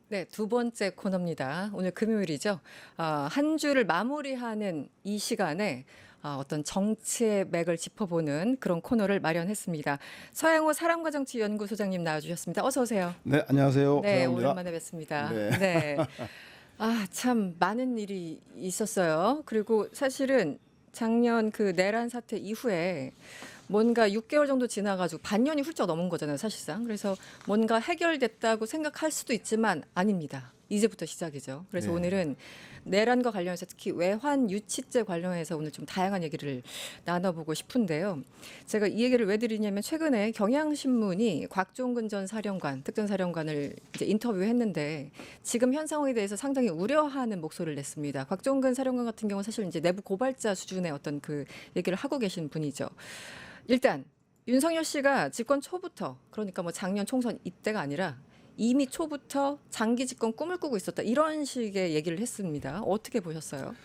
네, 두 번째 코너입니다. 오늘 금요일이죠. 한 주를 마무리하는 이 시간에 어떤 정치의 맥을 짚어보는 그런 코너를 마련했습니다. 서양호 사람과정치연구소장님 나와주셨습니다. 어서 오세요. 네, 안녕하세요. 네, 서영훈입니다. 오랜만에 뵙습니다. 네. 네. 참 많은 일이 있었어요. 그리고 사실은 작년 그 내란 사태 이후에 뭔가 6개월 정도 지나가지고 반년이 훌쩍 넘은 거잖아요, 사실상. 그래서 뭔가 해결됐다고 생각할 수도 있지만 아닙니다. 이제부터 시작이죠. 그래서 네. 오늘은 내란과 관련해서 특히 외환 유치죄 관련해서 오늘 좀 다양한 얘기를 나눠보고 싶은데요. 제가 이 얘기를 왜 드리냐면 최근에 경향신문이 곽종근 전 사령관, 특전사령관을 이제 인터뷰했는데 지금 현 상황에 대해서 상당히 우려하는 목소리를 냈습니다. 곽종근 사령관 같은 경우는 사실 이제 내부 고발자 수준의 어떤 그 얘기를 하고 계신 분이죠. 일단 윤석열 씨가 집권 초부터 그러니까 뭐 작년 총선 이때가 아니라 이미 초부터 장기 집권 꿈을 꾸고 있었다. 이런 식의 얘기를 했습니다. 어떻게 보셨어요?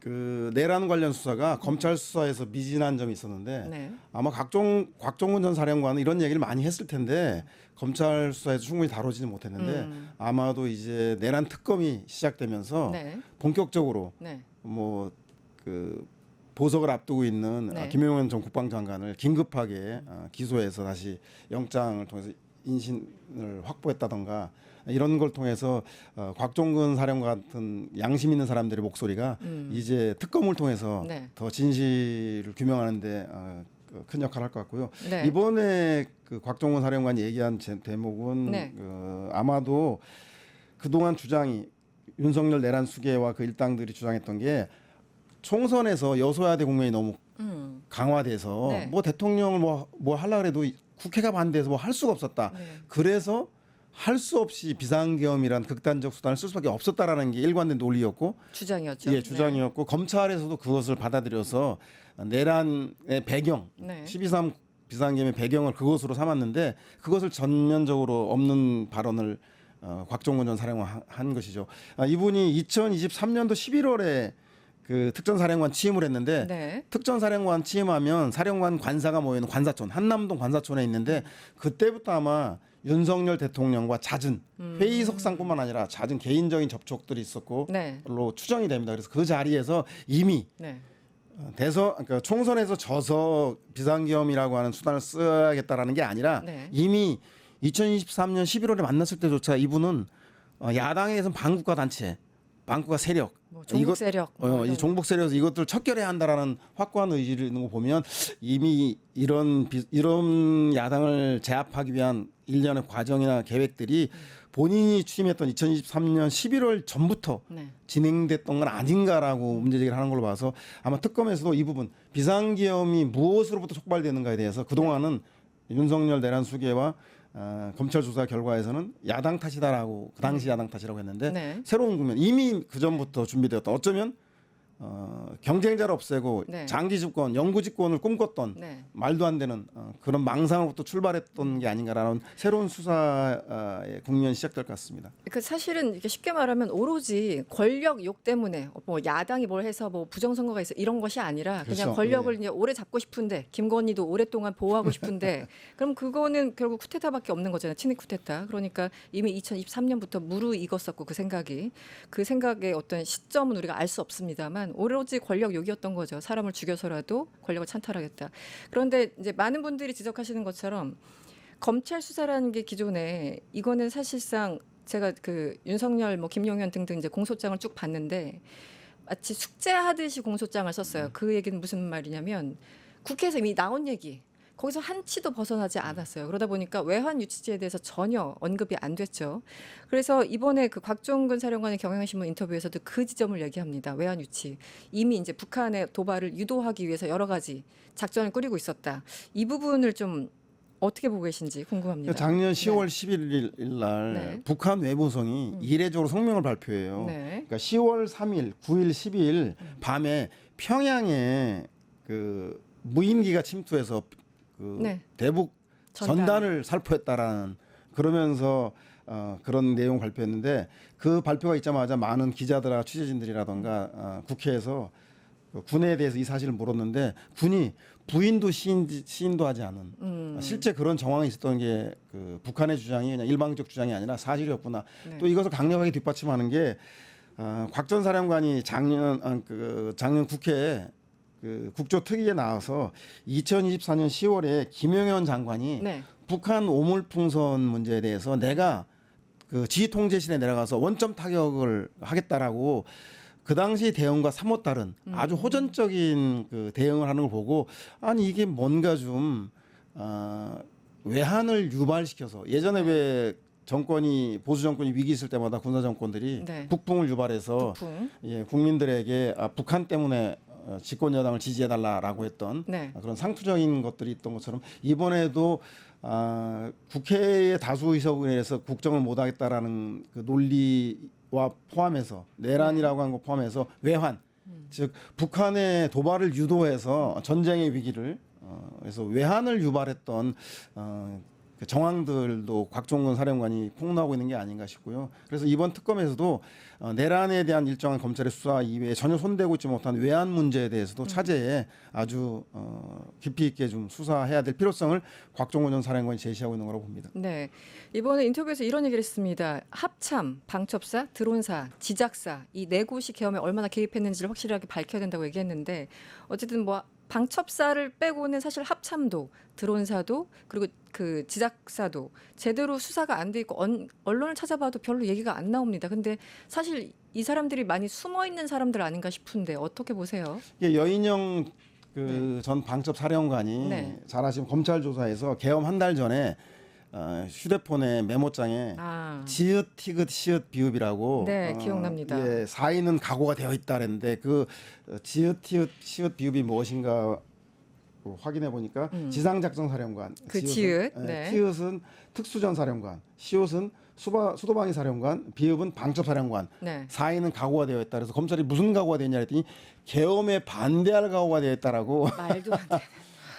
그 내란 관련 수사가 검찰 수사에서 미진한 점이 있었는데 네. 아마 곽종근 전 사령관은 이런 얘기를 많이 했을 텐데 검찰 수사에서 충분히 다루지는 못했는데 아마도 이제 내란 특검이 시작되면서 네. 본격적으로 네. 뭐 그 보석을 앞두고 있는 네. 김용현 전 국방장관을 긴급하게 기소해서 다시 영장을 통해서 인신을 확보했다던가 이런 걸 통해서 곽종근 사령관 같은 양심 있는 사람들의 목소리가 이제 특검을 통해서 네. 더 진실을 규명하는데 큰 역할을 할 것 같고요. 네. 이번에 그 곽종근 사령관이 얘기한 대목은 네. 아마도 그동안 주장이 윤석열 내란 수계와 그 일당들이 주장했던 게 총선에서 여소야대 국면이 너무 강화돼서 네. 뭐 대통령을 뭐 하려고 해도 국회가 반대해서 뭐 할 수가 없었다. 네. 그래서 할 수 없이 비상계엄이란 극단적 수단을 쓸 수밖에 없었다라는 게 일관된 논리였고 주장이었죠. 예, 주장이었고 검찰에서도 그것을 받아들여서 내란의 배경, 네. 12.3 비상계엄의 배경을 그것으로 삼았는데 그것을 전면적으로 없는 발언을 곽종근 전 사령관 한 것이죠. 이분이 2023년도 11월에 그 특전사령관 취임을 했는데 네. 특전사령관 취임하면 사령관 관사가 모이는 관사촌 한남동 관사촌에 있는데 그때부터 아마 윤석열 대통령과 잦은 회의석상뿐만 아니라 잦은 개인적인 접촉들이 있었고 네. 로 추정이 됩니다. 그래서 그 자리에서 이미 네. 그러니까 총선에서 져서 비상계엄이라고 하는 수단을 써야겠다라는 게 아니라 네. 이미 2023년 11월에 만났을 때조차 이분은 야당에서는 반국가 단체, 반국가 세력, 뭐 종북 세력, 뭐 이 이런. 종북 세력에서 이것들을 척결해야 한다라는 확고한 의지를 있는 거 보면 이미 이런 야당을 제압하기 위한 일련의 과정이나 계획들이 본인이 취임했던 2023년 11월 전부터 네. 진행됐던 건 아닌가라고 문제제기를 하는 걸로 봐서 아마 특검에서도 이 부분 비상계엄이 무엇으로부터 촉발되는가에 대해서 그동안은 윤석열 내란 수계와 검찰 조사 결과에서는 야당 탓이다라고 그 당시 야당 탓이라고 했는데 네. 새로운 국면 이미 그 전부터 준비되었다. 어쩌면 경쟁자를 없애고 네. 장기 집권, 영구 집권을 꿈꿨던 네. 말도 안 되는 그런 망상으로부터 출발했던 게 아닌가라는 새로운 수사의 국면이 시작될 것 같습니다. 그 사실은 이렇게 쉽게 말하면 오로지 권력 욕 때문에 뭐 야당이 뭘 해서 뭐 부정선거가 있어 이런 것이 아니라 그냥 그렇죠. 권력을 네. 이제 오래 잡고 싶은데 김건희도 오랫동안 보호하고 싶은데 그럼 그거는 결국 쿠데타밖에 없는 거잖아요. 친일 쿠데타. 그러니까 이미 2023년부터 무르익었었고 그 생각의 어떤 시점은 우리가 알 수 없습니다만 오로지 권력 욕이었던 거죠. 사람을 죽여서라도 권력을 찬탈하겠다. 그런데 이제 많은 분들이 지적하시는 것처럼 검찰 수사라는 게 기존에 이거는 사실상 제가 그 윤석열 뭐 김용현 등등 이제 공소장을 쭉 봤는데 마치 숙제하듯이 공소장을 썼어요. 그 얘기는 무슨 말이냐면 국회에서 이미 나온 얘기 거기서 한치도 벗어나지 않았어요. 그러다 보니까 외환 유치죄에 대해서 전혀 언급이 안 됐죠. 그래서 이번에 그 곽종근 사령관의 경향신문 인터뷰에서도 그 지점을 얘기합니다. 외환 유치. 이미 이제 북한의 도발을 유도하기 위해서 여러 가지 작전을 꾸리고 있었다. 이 부분을 좀 어떻게 보고 계신지 궁금합니다. 작년 10월 11일 날 네. 북한 외무성이 이례적으로 성명을 발표해요. 네. 그러니까 10월 3일, 9일, 10일 밤에 평양에 그 무인기가 침투해서 그 네. 대북 전단을 살포했다라는 그러면서 그런 내용 발표했는데 그 발표가 있자마자 많은 기자들과 취재진들이라던가 국회에서 그 군에 대해서 이 사실을 물었는데 군이 부인도 시인도 하지 않은 실제 그런 정황이 있었던 게 그 북한의 주장이 그냥 일방적 주장이 아니라 사실이었구나. 네. 또 이것을 강력하게 뒷받침하는 게 곽 전 사령관이 작년 국회에 그 국조특위에 나와서 2024년 10월에 김영현 장관이 네. 북한 오물풍선 문제에 대해서 내가 그 지휘통제실에 내려가서 원점 타격을 하겠다라고 그 당시 대응과 사뭇 다른 아주 호전적인 그 대응을 하는 걸 보고 아니 이게 뭔가 좀 외환을 유발시켜서 예전에 왜 정권이 보수 정권이 위기 있을 때마다 군사 정권들이 네. 북풍을 유발해서 북풍. 예, 국민들에게 북한 때문에 집권 여당을 지지해달라라고 했던 네. 그런 상투적인 것들이 있던 것처럼 이번에도 국회의 다수 의석에 의해서 국정을 못하겠다라는 그 논리와 포함해서 내란이라고 한 거 포함해서 외환, 즉 북한의 도발을 유도해서 전쟁의 위기를 그래서 외환을 유발했던 그 정황들도 곽종근 사령관이 폭로하고 있는 게 아닌가 싶고요. 그래서 이번 특검에서도 내란에 대한 일정한 검찰의 수사 이외에 전혀 손대고 있지 못한 외환 문제에 대해서도 차제에 아주 깊이 있게 좀 수사해야 될 필요성을 곽종근 전 사령관이 제시하고 있는 거라고 봅니다. 네. 이번에 인터뷰에서 이런 얘기를 했습니다. 합참, 방첩사, 드론사, 지작사 이 네 곳이 계엄에 얼마나 개입했는지를 확실하게 밝혀야 된다고 얘기했는데 어쨌든 뭐 방첩사를 빼고는 사실 합참도 드론사도 그리고 그 지작사도 제대로 수사가 안 돼 있고 언론을 찾아봐도 별로 얘기가 안 나옵니다. 근데 사실 이 사람들이 많이 숨어 있는 사람들 아닌가 싶은데 어떻게 보세요? 이게 여인영 그 전 방첩 사령관이 네. 잘 아시면 검찰 조사에서 계엄 한 달 전에 휴대폰에 메모장에 지읒 티귿 시읒 비읍이라고 네, 기억납니다. 예, 사인은 각오가 되어 있다랬는데 그 지읒 티귿 시읒 비읍이 무엇인가 확인해 보니까 지상작전사령관 그 지읒, 예, 네. 티읒은 특수전사령관, 시읒은 수도방위 사령관, 비읍은 방첩사령관, 네. 사인은 각오가 되어 있다. 그래서 검찰이 무슨 각오가 되어 있냐 했더니 계엄에 반대할 각오가 되어 있다라고. 말도 안 돼.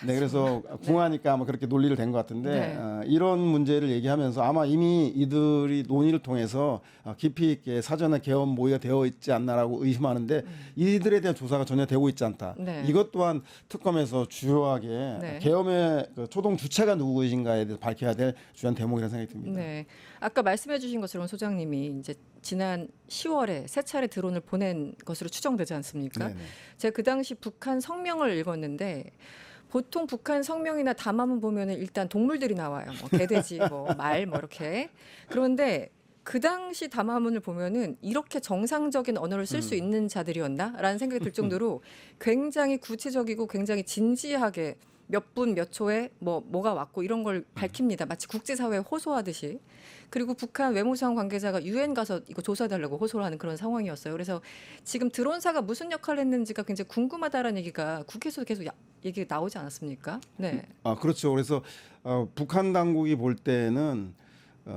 네, 그래서 궁하니까 아마 그렇게 논리를 된 것 같은데 네. 이런 문제를 얘기하면서 아마 이미 이들이 논의를 통해서 깊이 있게 사전에 계엄 모의가 되어 있지 않나라고 의심하는데 이들에 대한 조사가 전혀 되고 있지 않다. 네. 이것 또한 특검에서 주요하게 네. 계엄의 그 초동 주체가 누구인가에 대해서 밝혀야 될 주요한 대목이라는 생각이 듭니다. 네. 아까 말씀해주신 것처럼 소장님이 이제 지난 10월에 세 차례 드론을 보낸 것으로 추정되지 않습니까? 네네. 제가 그 당시 북한 성명을 읽었는데 보통 북한 성명이나 담화문 보면은 일단 동물들이 나와요. 뭐 개돼지, 뭐 말, 뭐 이렇게. 그런데 그 당시 담화문을 보면은 이렇게 정상적인 언어를 쓸 수 있는 자들이었나라는 생각이 들 정도로 굉장히 구체적이고 굉장히 진지하게 몇 분 몇 초에 뭐가 왔고 이런 걸 밝힙니다. 마치 국제사회에 호소하듯이. 그리고 북한 외무성 관계자가 유엔 가서 이거 조사해달라고 호소를 하는 그런 상황이었어요. 그래서 지금 드론사가 무슨 역할을 했는지가 굉장히 궁금하다라는 얘기가 국회에서 계속 얘기 나오지 않았습니까? 네. 그렇죠. 그래서 북한 당국이 볼 때는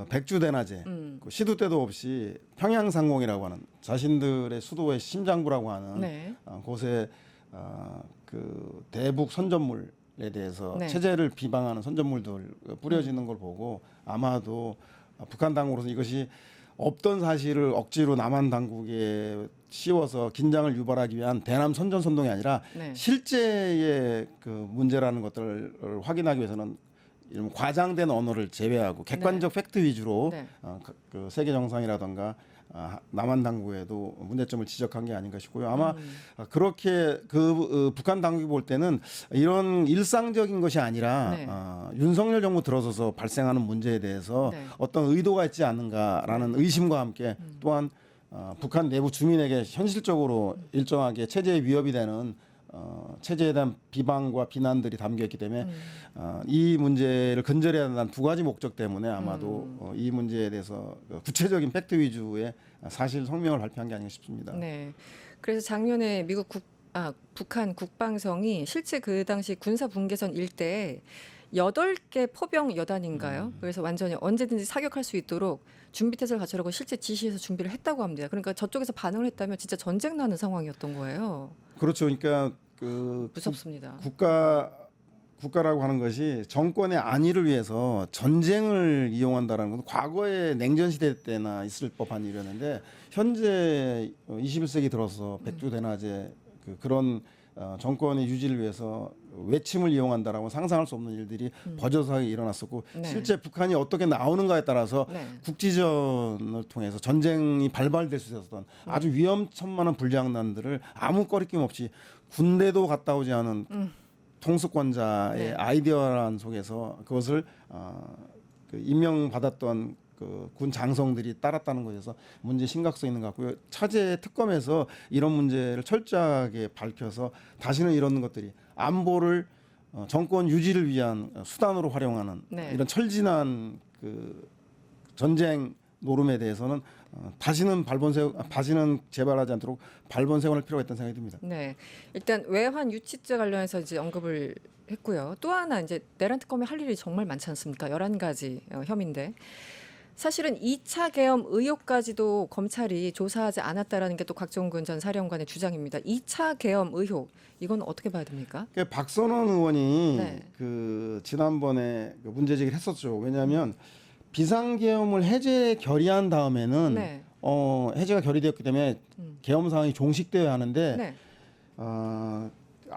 백주대낮에 그 시도 때도 없이 평양상공이라고 하는 자신들의 수도의 심장부라고 하는 네. 곳에 그 대북 선전물에 대해서 네. 체제를 비방하는 선전물들 뿌려지는 걸 보고 아마도 북한 당국으로서 이것이 없던 사실을 억지로 남한 당국에 씌워서 긴장을 유발하기 위한 대남 선전 선동이 아니라 네. 실제의 그 문제라는 것들을 확인하기 위해서는 이런 과장된 언어를 제외하고 객관적 팩트 위주로 네. 그 세계 정상이라던가 남한 당국에도 문제점을 지적한 게 아닌가 싶고요. 아마 그렇게 북한 당국이 볼 때는 이런 일상적인 것이 아니라 네. 윤석열 정부 들어서서 발생하는 문제에 대해서 네. 어떤 의도가 있지 않는가라는 의심과 함께 또한 북한 내부 주민에게 현실적으로 일정하게 체제에 위협이 되는 체제에 대한 비방과 비난들이 담겨 있기 때문에 이 문제를 근절해야 한다는 두 가지 목적 때문에 아마도 이 문제에 대해서 구체적인 팩트 위주의 사실 성명을 발표한 게 아닌가 싶습니다. 네. 그래서 작년에 북한 국방성이 실제 그 당시 군사 분계선 일대에 8개 포병 여단인가요? 그래서 완전히 언제든지 사격할 수 있도록 준비 태세를 갖추라고 실제 지시해서 준비를 했다고 합니다. 그러니까 저쪽에서 반응을 했다면 진짜 전쟁 나는 상황이었던 거예요. 그렇죠. 그러니까 그 무섭습니다. 국가라고 하는 것이 정권의 안위를 위해서 전쟁을 이용한다라는 것은 과거에 냉전 시대 때나 있을 법한 일이었는데 현재 21세기 들어서 백주대낮에 그런 정권의 유지를 위해서 외침을 이용한다라고 상상할 수 없는 일들이 버젓하게 일어났었고 네. 실제 북한이 어떻게 나오는가에 따라서 네. 국지전을 통해서 전쟁이 발발될 수 있었던 아주 위험천만한 불장난들을 아무 거리낌 없이 군대도 갔다 오지 않은 통수권자의 네. 아이디어란 속에서 그것을 그 임명받았던 그 군 장성들이 따랐다는 것에서 문제 심각성 있는 것 같고요. 차제 특검에서 이런 문제를 철저하게 밝혀서 다시는 이런 것들이 안보를 정권 유지를 위한 수단으로 활용하는 네. 이런 철진한 그 전쟁 노름에 대해서는 다시는 재발하지 않도록 발본 세워낼 필요가 있다는 생각이 듭니다. 네, 일단 외환 유치죄 관련해서 이제 언급을 했고요. 또 하나 이제 내란 특검이 할 일이 정말 많지 않습니까? 11가지 혐의인데 사실은 2차 계엄 의혹까지도 검찰이 조사하지 않았다라는 게 또 곽종근 전 사령관의 주장입니다. 2차 계엄 의혹 이건 어떻게 봐야 됩니까? 박선원 의원이 네. 그 지난번에 그 문제 제기를 했었죠. 왜냐하면 비상계엄을 해제 결의한 다음에는 네. 해제가 결의되었기 때문에 계엄 상황이 종식되어야 하는데 네.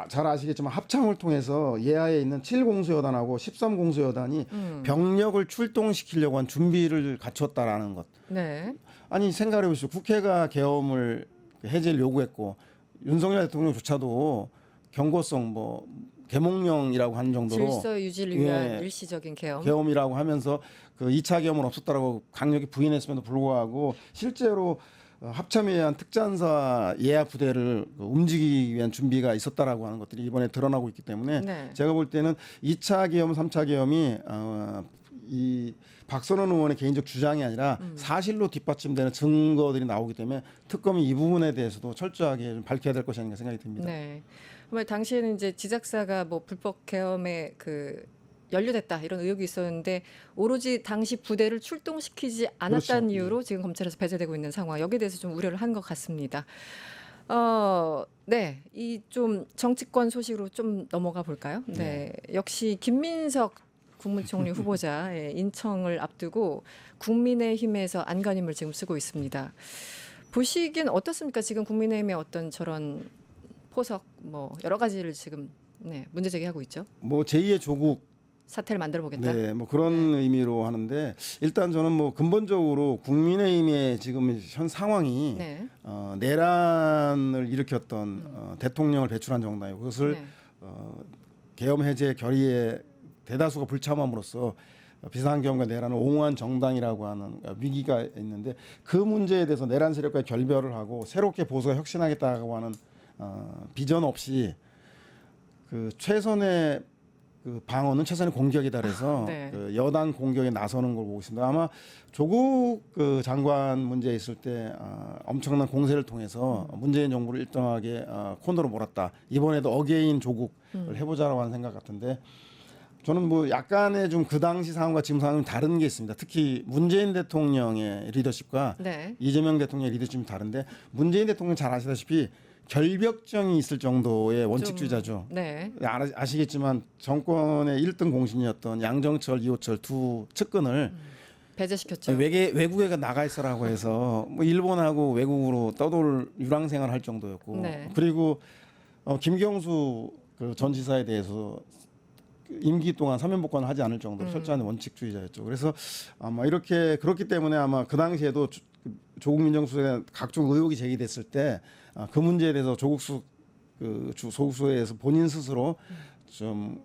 잘 아시겠지만 합참을 통해서 예하에 있는 7공수여단하고 13공수여단이 병력을 출동시키려고 한 준비를 갖췄다라는 것. 네. 아니 생각해 보시죠. 국회가 계엄을 해제를 요구했고 윤석열 대통령조차도 경고성 뭐 계몽령이라고 하는 정도로 질서 유지를 위한 예, 일시적인 계엄. 계엄이라고 하면서 그 2차 계엄은 없었다라고 강력히 부인했음에도 불구하고 실제로 합참에 의한 특전사 예하 부대를 움직이기 위한 준비가 있었다라고 하는 것들이 이번에 드러나고 있기 때문에 네. 제가 볼 때는 2차 계엄, 3차 계엄이 이 박선원 의원의 개인적 주장이 아니라 사실로 뒷받침되는 증거들이 나오기 때문에 특검이 이 부분에 대해서도 철저하게 좀 밝혀야 될 것이 아닌가 생각이 듭니다. 네. 정말 당시에는 이제 지작사가 뭐 불법 계엄에 그 연루됐다 이런 의혹이 있었는데 오로지 당시 부대를 출동시키지 않았다는 그렇죠. 이유로 지금 검찰에서 배제되고 있는 상황. 여기에 대해서 좀 우려를 한 것 같습니다. 네, 이 좀 정치권 소식으로 좀 넘어가 볼까요? 네, 역시 김민석 국무총리 후보자 인청을 앞두고 국민의힘에서 안간힘을 지금 쓰고 있습니다. 보시기엔 어떻습니까? 지금 국민의힘의 어떤 저런 포석 뭐 여러 가지를 지금 문제 제기하고 있죠. 뭐 제2의 조국 사태를 만들어 보겠다. 네, 뭐 그런 의미로 하는데 일단 저는 뭐 근본적으로 국민의힘의 지금 현 상황이 네. 내란을 일으켰던 대통령을 배출한 정당이고 그것을 네. 계엄 해제 결의에 대다수가 불참함으로써 비상계엄과 내란을 옹호한 정당이라고 하는 위기가 있는데 그 문제에 대해서 내란 세력과 결별을 하고 새롭게 보수가 혁신하겠다고 하는 비전 없이 그 최선의 그 방어는 최선의 공격이다 그래서 네. 그 여당 공격에 나서는 걸 보고 있습니다. 아마 조국 그 장관 문제 있을 때 엄청난 공세를 통해서 문재인 정부를 일정하게 코너로 몰았다. 이번에도 어게인 조국을 해보자라고 하는 생각 같은데 저는 뭐 약간의 좀 그 당시 상황과 지금 상황은 다른 게 있습니다. 특히 문재인 대통령의 리더십과 네. 이재명 대통령의 리더십이 다른데 문재인 대통령 잘 아시다시피 결벽증이 있을 정도의 원칙주의자죠. 네. 아시겠지만 정권의 1등 공신이었던 양정철, 이호철 두 측근을 배제시켰죠. 외국에 나가 있어라고 해서 뭐 일본하고 외국으로 떠돌 유랑생활을 할 정도였고 네. 그리고 김경수 그 전 지사에 대해서 임기 동안 사면복권을 하지 않을 정도로 철저한 원칙주의자였죠. 그래서 아마 이렇게 그렇기 때문에 아마 그 당시에도 조국 민정수석에 각종 의혹이 제기됐을 때 그 문제에 대해서 조국수 그 조국수에서 본인 스스로 좀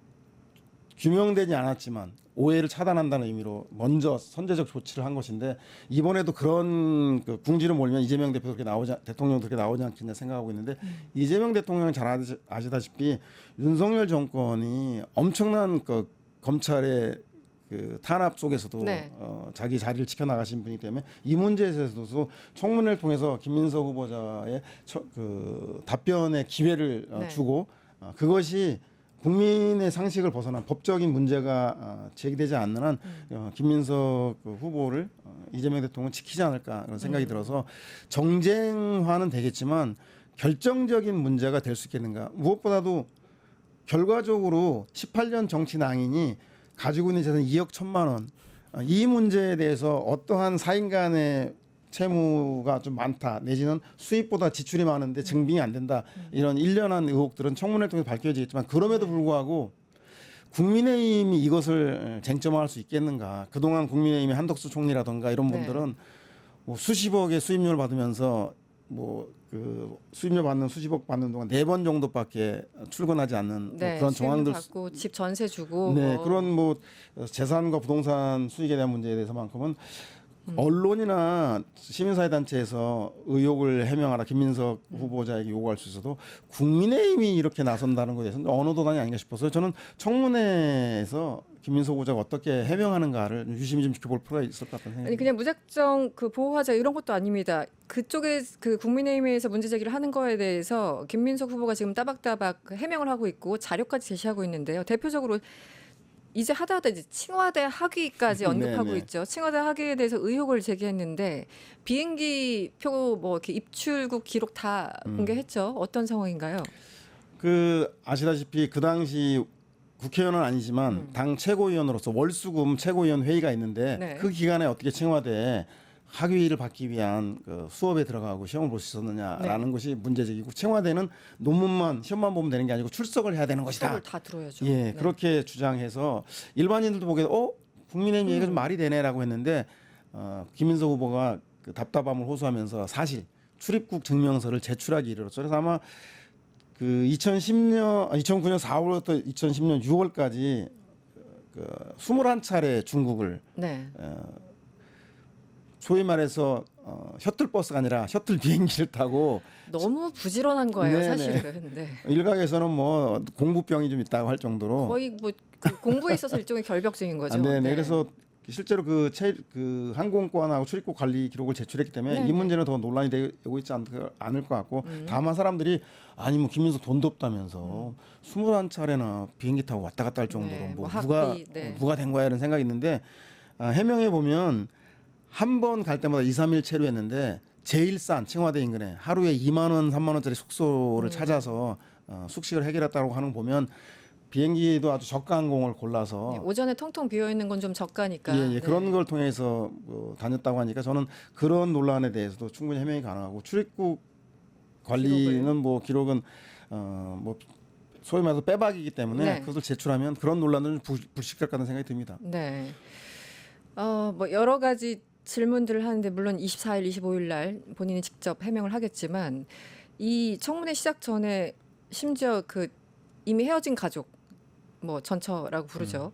규명되지 않았지만 오해를 차단한다는 의미로 먼저 선제적 조치를 한 것인데 이번에도 그런 그 궁지를 몰면 이재명 대통령도 그렇게 나오지 않겠냐 생각하고 있는데 이재명 대통령은 잘 아시다시피 윤석열 정권이 엄청난 그 검찰의 그 탄압 속에서도 네. 자기 자리를 지켜나가신 분이기 때문에 이 문제에 대해서도 청문회를 통해서 김민석 후보자의 그 답변의 기회를 네. 주고 그것이 국민의 상식을 벗어난 법적인 문제가 제기되지 않는 한 김민석 그 후보를 이재명 대통령은 지키지 않을까 그런 생각이 들어서 정쟁화는 되겠지만 결정적인 문제가 될 수 있겠는가. 무엇보다도 결과적으로 18년 정치 낭인이 가지고 있는 재산 2억 1천만 원 이 문제에 대해서 어떠한 사인 간의 채무가 좀 많다 내지는 수입보다 지출이 많은데 증빙이 안 된다 이런 일련한 의혹들은 청문회를 통해 밝혀지겠지만 그럼에도 불구하고 국민의힘이 이것을 쟁점화할 수 있겠는가? 그동안 국민의힘의 한덕수 총리라든가 이런 네. 분들은 뭐 수십억의 수입료를 받으면서 뭐 그 수입료 받는 수십억 받는 동안 4번 정도밖에 출근하지 않는 뭐 네, 그런 수입료 정황들 받고 집 전세 주고 네, 뭐. 그런 뭐 재산과 부동산 수익에 대한 문제에 대해서만큼은 언론이나 시민사회단체에서 의혹을 해명하라 김민석 후보자에게 요구할 수 있어도 국민의힘이 이렇게 나선다는 것에 대해서는 어느 도단이 아닌가 싶어서 저는 청문회에서 김민석 후보자가 어떻게 해명하는가를 유심히 좀 지켜볼 필요가 있을 것 같다는 아니 생각이 그냥 무작정 그 보호하자 이런 것도 아닙니다. 그쪽에 그 국민의힘에서 문제 제기를 하는 거에 대해서 김민석 후보가 지금 따박따박 해명을 하고 있고 자료까지 제시하고 있는데요. 대표적으로 이제 하다 이제 칭화대 학위까지 언급하고 네네. 있죠. 칭화대 학위에 대해서 의혹을 제기했는데 비행기 표 뭐 이렇게 입출국 기록 다 공개했죠. 어떤 상황인가요? 그 아시다시피 그 당시 국회의원은 아니지만 당 최고위원으로서 월수금 최고위원 회의가 있는데 네. 그 기간에 어떻게 청와대에 학위를 받기 위한 그 수업에 들어가고 시험을 볼 수 있었느냐라는 것이 문제제기고 청와대는 논문만 시험만 보면 되는 게 아니고 출석을 해야 되는 것이다. 수업을 다 들어야죠. 예, 네. 그렇게 주장해서 일반인들도 보기에 국민의힘 얘기가 좀 말이 되네라고 했는데 김민석 후보가 그 답답함을 호소하면서 사실 출입국 증명서를 제출하기 이르렀죠. 그래서 아마 그 2009년 4월부터 2010년 6월까지 그 21차례 중국을 네. 소위 말해서 셔틀버스가 아니라 셔틀 비행기를 타고 너무 부지런한 거예요, 네네. 사실은. 네. 일각에서는 뭐 공부병이 좀 있다고 할 정도로 거의 뭐그 공부에 있어서 일종의 결벽증인 거죠. 네네. 네. 그래서 실제로 그 항공권하고 출입국 관리 기록을 제출했기 때문에 네네. 이 문제는 더 논란이 되고 있지 않을 것 같고 다만 사람들이 아니 뭐 김민석 돈도 없다면서 21차례나 비행기 타고 왔다 갔다 할 정도로 네, 뭐 뭐 누가 학비, 네. 누가 된 거야 이런 생각이 있는데 해명해 보면 한 번 갈 때마다 2, 3일 체류했는데 제일 싼 청와대 인근에 하루에 2만 원, 3만 원짜리 숙소를 찾아서 숙식을 해결했다고 하는 거 보면 비행기도 아주 저가 항공을 골라서 네, 오전에 텅텅 비어 있는 건 좀 저가니까. 예, 네. 그런 걸 통해서 다녔다고 하니까 저는 그런 논란에 대해서도 충분히 해명이 가능하고 출입국 관리는 뭐 기록은 뭐 소위 말해서 빼박이기 때문에 네. 그것을 제출하면 그런 논란은 불식될 거라는 생각이 듭니다. 네. 뭐 여러 가지 질문들을 하는데 물론 24일, 25일 날 본인이 직접 해명을 하겠지만 이 청문회 시작 전에 심지어 그 이미 헤어진 가족 뭐 전처라고 부르죠.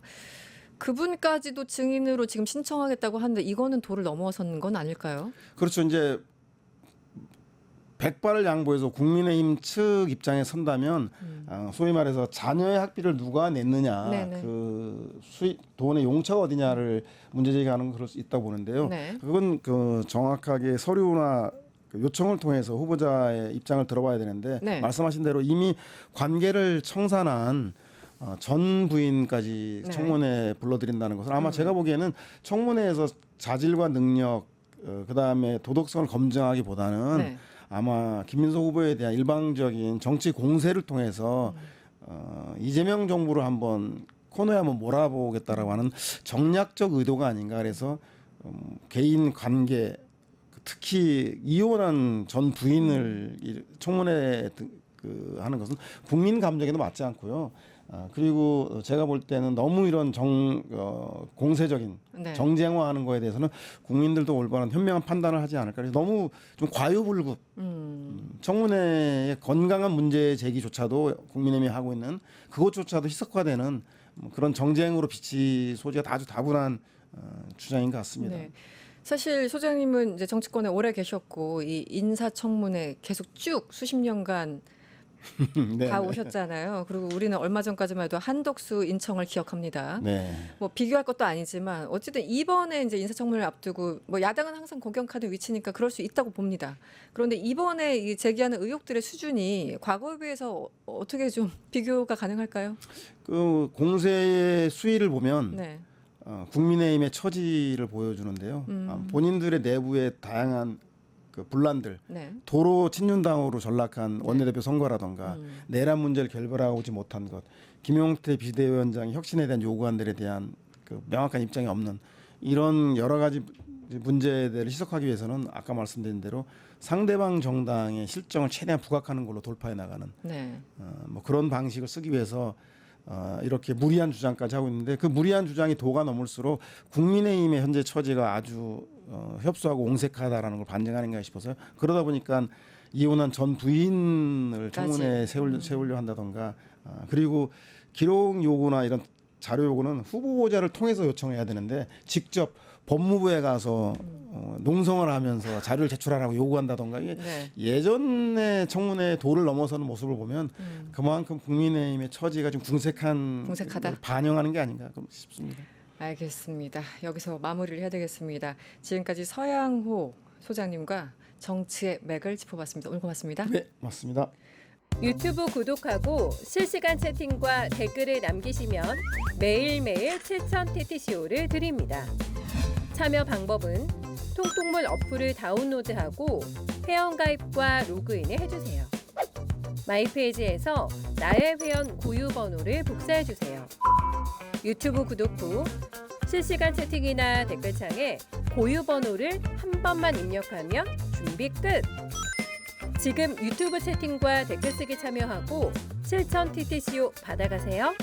그분까지도 증인으로 지금 신청하겠다고 하는데 이거는 도를 넘어서는 건 아닐까요? 그렇죠. 이제 백발을 양보해서 국민의힘 측 입장에 선다면 소위 말해서 자녀의 학비를 누가 냈느냐, 네네. 그 수입 돈의 용처가 어디냐를 문제제기하는 건 그럴 수 있다고 보는데요. 네. 그건 그 정확하게 서류나 그 요청을 통해서 후보자의 입장을 들어봐야 되는데 네. 말씀하신 대로 이미 관계를 청산한 전 부인까지 네. 청문회에 불러들인다는 것은 아마 제가 보기에는 청문회에서 자질과 능력 그다음에 도덕성을 검증하기보다는 네. 아마 김민석 후보에 대한 일방적인 정치 공세를 통해서 이재명 정부를 한번 코너에 한번 몰아보겠다라고 하는 정략적 의도가 아닌가. 그래서 개인 관계 특히 이혼한 전 부인을 청문회에 하는 것은 국민 감정에도 맞지 않고요. 그리고 제가 볼 때는 너무 이런 공세적인 네. 정쟁화하는 거에 대해서는 국민들도 올바른 현명한 판단을 하지 않을까. 그래서 너무 좀 과유불급. 청문회의 건강한 문제 제기조차도 국민의힘이 하고 있는 그것조차도 희석화되는 그런 정쟁으로 비치 소지가 아주 다분한 주장인 것 같습니다. 네. 사실 소장님은 이제 정치권에 오래 계셨고 이 인사청문회 계속 쭉 수십 년간 네, 다 오셨잖아요. 그리고 우리는 얼마 전까지만 해도 한덕수 인청을 기억합니다. 네. 뭐 비교할 것도 아니지만 어쨌든 이번에 이제 인사청문회를 앞두고 뭐 야당은 항상 공격하는 위치니까 그럴 수 있다고 봅니다. 그런데 이번에 이 제기하는 의혹들의 수준이 과거에 비해서 어떻게 좀 비교가 가능할까요? 그 공세의 수위를 보면 네. 국민의힘의 처지를 보여주는데요. 본인들의 내부의 다양한 그 분란들, 네. 도로 친윤당으로 전락한 원내대표 선거라던가 내란 문제를 결별하지 못한 것, 김용태 비대위원장의 혁신에 대한 요구안들에 대한 그 명확한 입장이 없는 이런 여러 가지 문제들을 희석하기 위해서는 아까 말씀드린 대로 상대방 정당의 실정을 최대한 부각하는 걸로 돌파해 나가는 네. 뭐 그런 방식을 쓰기 위해서 이렇게 무리한 주장까지 하고 있는데 그 무리한 주장이 도가 넘을수록 국민의힘의 현재 처지가 아주 협소하고 옹색하다라는 걸 반증하는가 싶어서요. 그러다 보니까 이혼한 전 부인을 청문회에 세우려 한다던가 그리고 기록 요구나 이런 자료 요구는 후보자를 통해서 요청해야 되는데 직접 법무부에 가서 농성을 하면서 자료를 제출하라고 요구한다던가 이게 네. 예전에 청문회 도를 넘어서는 모습을 보면 그만큼 국민의힘의 처지가 좀 궁색하다. 걸 반영하는 게 아닌가 싶습니다. 알겠습니다. 여기서 마무리를 해야 되겠습니다. 지금까지 서양호 소장님과 정치의 맥을 짚어봤습니다. 오늘 고맙습니다. 네, 맞습니다. 유튜브 구독하고 실시간 채팅과 댓글을 남기시면 매일매일 7,000TTCO를 드립니다. 참여 방법은 통통물 어플을 다운로드하고 회원가입과 로그인을 해주세요. 마이페이지에서 나의 회원 고유 번호를 복사해주세요. 유튜브 구독 후 실시간 채팅이나 댓글창에 고유 번호를 한 번만 입력하면 준비 끝! 지금 유튜브 채팅과 댓글 쓰기 참여하고 7,000TTCO 받아가세요.